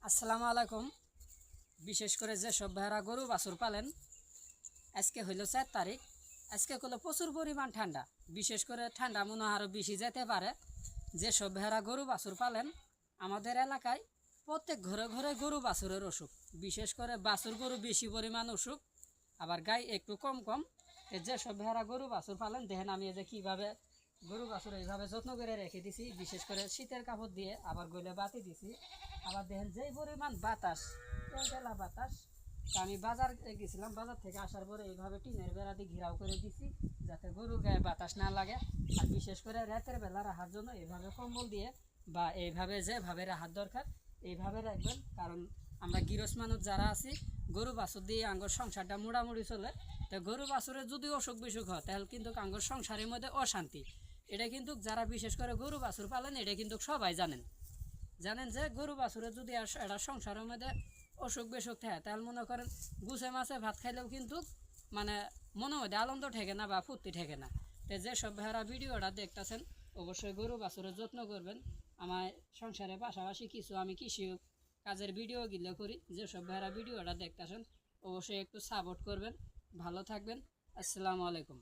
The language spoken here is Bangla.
আসসালামু আলাইকুম। বিশেষ করে যে সব ভাইরা গরু বাছুর পালেন, আজকে হইল 4 তারিখ। আজকে হলো প্রচুর পরিমাণ ঠান্ডা, বিশেষ করে ঠান্ডা মনে হয় আরও বেশি যেতে পারে। যে সব ভাইরা গরু বাছুর পালেন, আমাদের এলাকায় প্রত্যেক ঘরে ঘরে গরু বাছুরের অসুখ, বিশেষ করে বাছুর গরু বেশি পরিমাণ অসুখ, আবার গাই একটু কম কম। যে সব ভাইরা গরু বাছুর পালেন, দেখেন আমি যে কীভাবে গরু বাছুর এইভাবে যত্ন করে রেখে দিছি, বিশেষ করে শীতের কাপড় দিয়ে, আবার গলে বাতি দিছি। আবার দেখেন যেই পরিমাণ বাতাস, তেলা বাতাস। তা আমি বাজার গেছিলাম, বাজার থেকে আসার পরে এইভাবে টিনের বেড়া দিয়ে ঘেরাও করে দিছি, যাতে গরুর গায়ে বাতাস না লাগে। আর বিশেষ করে রাতের বেলা রাখার জন্য এইভাবে কম্বল দিয়ে বা এইভাবে যেভাবে রাখার দরকার এইভাবে রাখবেন। কারণ আমরা গৃহস্থ মানুষ যারা আছি, গরু বাছুর দিয়ে আঙ্গর সংসারটা মোটামুটি চলে। তো গরু বাছুরের যদি অসুখ বিসুখ হয়, তাহলে কিন্তু আঙ্গর সংসারের মধ্যে অশান্তি। এটা কিন্তু যারা বিশেষ করে গরু বাছুর পালেন, এটা কিন্তু সবাই জানেন যে গরু বাছুরের যদি এটা সংসারের মধ্যে অসুখ বিসুখ থাকে, তাহলে মনে করেন গুছে মাছে ভাত খাইলেও কিন্তু মানে মনের মধ্যে আনন্দ ঠেকে না বা ফুর্তি ঠেকে না। তো যে সব ভাইরা ভিডিওটা দেখতেছেন, অবশ্যই গরু বাছুরের যত্ন করবেন। আমার সংসারের পাশাপাশি কিছু আমি কৃষি কাজের ভিডিও গিলে করি। যে সব ভাইরা ভিডিওটা দেখতেছেন, অবশ্যই একটু সাপোর্ট করবেন। ভালো থাকবেন। আসসালামু আলাইকুম।